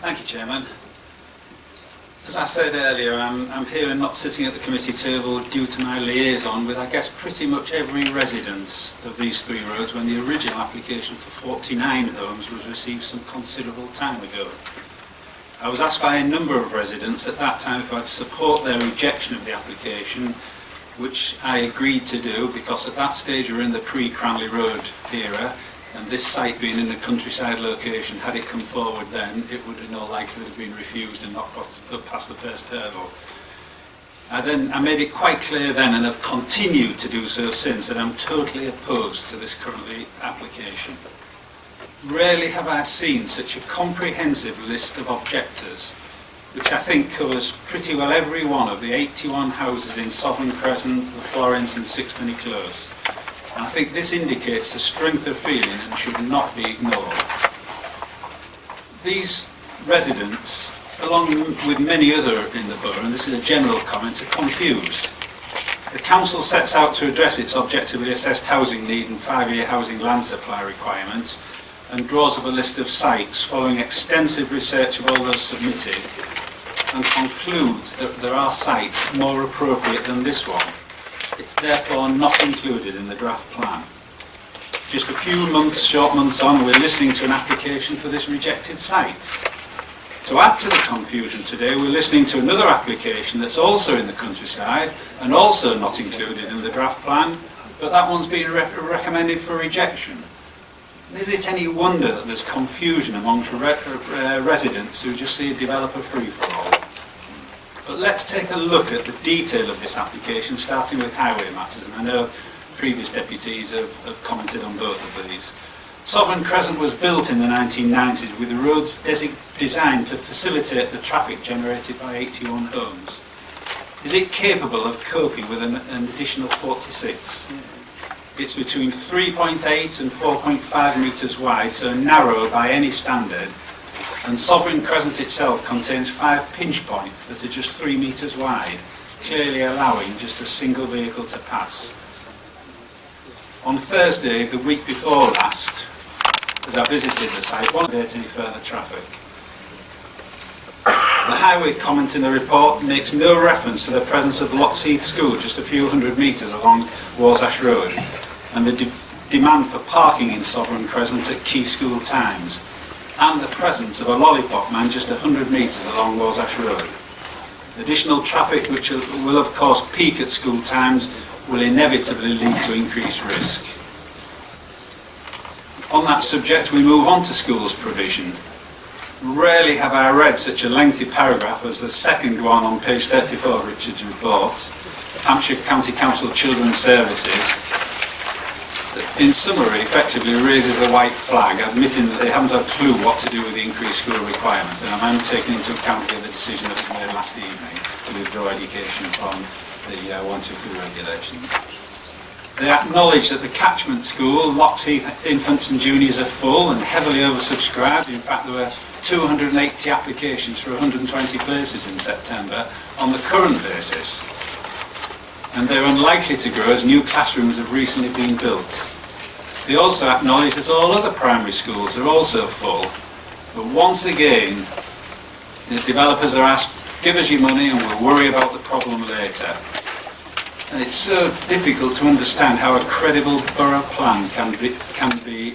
Thank you, Chairman. As I said earlier, I'm here and not sitting at the committee table due to my liaison with, I guess, pretty much every resident of these three roads when the original application for 49 homes was received some considerable time ago. I was asked by a number of residents at that time if I'd support their rejection of the application, which I agreed to do because at that stage we were in the pre-Cranley Road era, and this site being in a countryside location, had it come forward then, it would in all likelihood have been refused and not got past the first hurdle. I made it quite clear then, and have continued to do so since, that I'm totally opposed to this currently application. Rarely have I seen such a comprehensive list of objectors, which I think covers pretty well every one of the 81 houses in Sovereign Crescent, the Florence and Sixpenny Close. And I think this indicates the strength of feeling and should not be ignored. These residents, along with many other in the borough, and this is a general comment, are confused. The council sets out to address its objectively assessed housing need and 5-year housing land supply requirement, and draws up a list of sites following extensive research of all those submitted, and concludes that there are sites more appropriate than this one. It's therefore not included in the draft plan. Just a few months, short months on, we're listening to an application for this rejected site. To add to the confusion today, we're listening to another application that's also in the countryside and also not included in the draft plan, but that one's been recommended for rejection. Is it any wonder that there's confusion amongst residents who just see a developer free-for-all? But let's take a look at the detail of this application, starting with highway matters, and I know previous deputies have commented on both of these. Sovereign Crescent was built in the 1990s with the roads designed to facilitate the traffic generated by 81 homes. Is it capable of coping with an additional 46? It's between 3.8 and 4.5 metres wide, so narrow by any standard, and Sovereign Crescent itself contains 5 pinch points that are just 3 metres wide, clearly allowing just a single vehicle to pass. On Thursday, the week before last, as I visited the site, won't create any further traffic. The highway comment in the report makes no reference to the presence of Locksheath School just a few hundred metres along Warsash Road, and the demand for parking in Sovereign Crescent at key school times, and the presence of a lollipop man just 100 metres along Warsash Road. Additional traffic, which will of course peak at school times, will inevitably lead to increased risk. On that subject, we move on to schools provision. Rarely have I read such a lengthy paragraph as the second one on page 34 of Richard's report, Hampshire County Council Children's Services, that in summary effectively raises a white flag, admitting that they haven't a clue what to do with the increased school requirements, and I'm taking into account here the decision that was made last evening to withdraw education from the 123 regulations. They acknowledge that the catchment school, Locksheath Infants and Juniors, are full and heavily oversubscribed. In fact, there were 280 applications for 120 places in September on the current basis, and they're unlikely to grow as new classrooms have recently been built. They also acknowledge that all other primary schools are also full, but once again the developers are asked, give us your money and we'll worry about the problem later. And it's so difficult to understand how a credible borough plan can be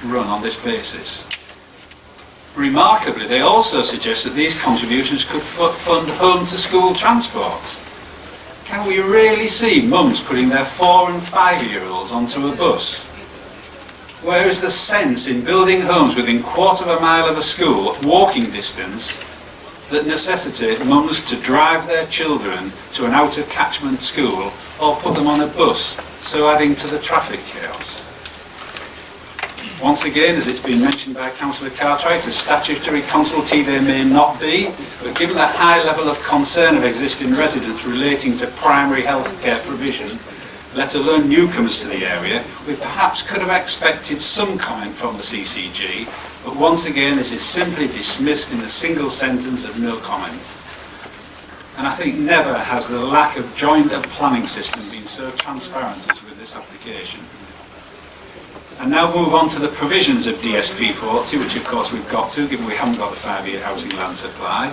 run on this basis. Remarkably, they also suggest that these contributions could fund home-to-school transport. Can we really see mums putting their 4- and 5-year-olds onto a bus? Where is the sense in building homes within 1/4 of a mile of a school, walking distance, that necessitate mums to drive their children to an out-of-catchment school or put them on a bus, so adding to the traffic chaos? Once again, as it's been mentioned by Councillor Cartwright, a statutory consultee they may not be, but given the high level of concern of existing residents relating to primary health care provision, let alone newcomers to the area, we perhaps could have expected some comment from the CCG, but once again this is simply dismissed in a single sentence of no comment. And I think never has the lack of joined-up planning system been so transparent as with this application. And now move on to the provisions of DSP 40, which of course we've got to, given we haven't got the 5-year housing land supply,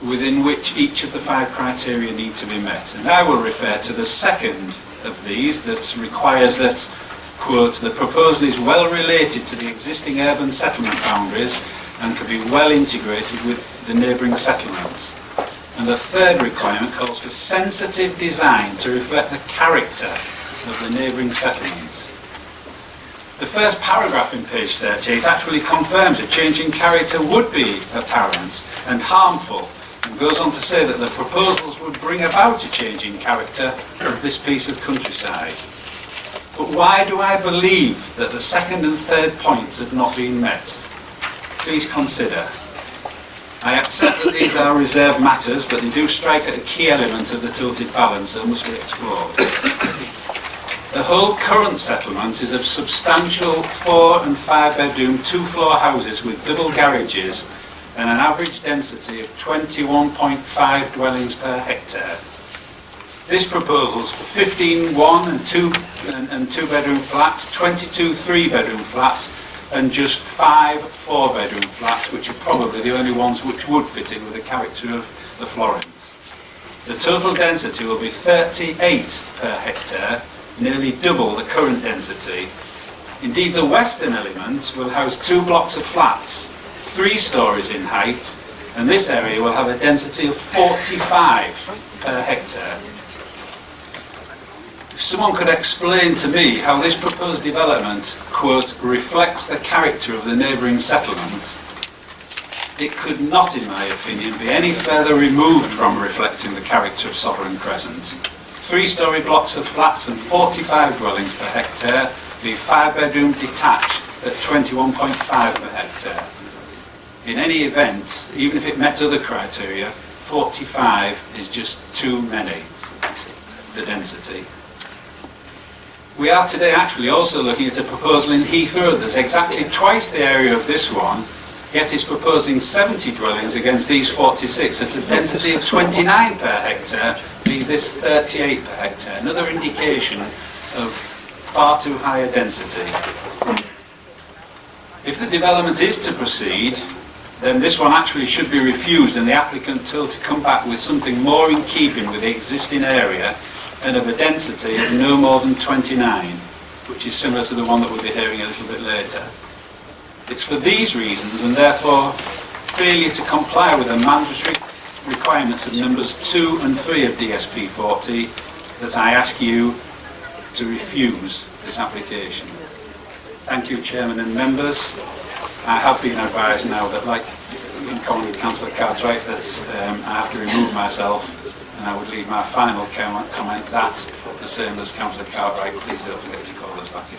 within which each of the 5 criteria need to be met. And I will refer to the second of these that requires that, quote, the proposal is well related to the existing urban settlement boundaries and can be well integrated with the neighbouring settlements. And the third requirement calls for sensitive design to reflect the character of the neighbouring settlements. The first paragraph in page 38 actually confirms a change in character would be apparent and harmful, and goes on to say that the proposals would bring about a change in character of this piece of countryside. But why do I believe that the second and third points have not been met? Please consider. I accept that these are reserved matters, but they do strike at a key element of the tilted balance that must be explored. The whole current settlement is of substantial 4- and 5-bedroom, 2-floor houses with double garages and an average density of 21.5 dwellings per hectare. This proposal's for 15 1- and 2-bedroom flats, 22 3-bedroom flats, and just 5 4-bedroom flats, which are probably the only ones which would fit in with the character of the Florins. The total density will be 38 per hectare, nearly double the current density. Indeed, the western element will house 2 blocks of flats, 3 stories in height, and this area will have a density of 45 per hectare. If someone could explain to me how this proposed development, quote, reflects the character of the neighbouring settlement, it could not, in my opinion, be any further removed from reflecting the character of Sovereign Crescent. 3-storey blocks of flats and 45 dwellings per hectare, the 5-bedroom detached at 21.5 per hectare. In any event, even if it met other criteria, 45 is just too many, the density. We are today actually also looking at a proposal in Heathrow that's exactly twice the area of this one, yet is proposing 70 dwellings against these 46 at a density of 29 per hectare, being this 38 per hectare. Another indication of far too high a density. If the development is to proceed, then this one actually should be refused and the applicant told to come back with something more in keeping with the existing area and of a density of no more than 29, which is similar to the one that we'll be hearing a little bit later. It's for these reasons, and therefore failure to comply with the mandatory requirements of numbers 2 and 3 of DSP 40, that I ask you to refuse this application. Thank you, Chairman and members. I have been advised now that, like in common with Councillor Cartwright, that I have to remove myself, and I would leave my final comment that, the same as Councillor Cartwright, please don't forget to call us back in.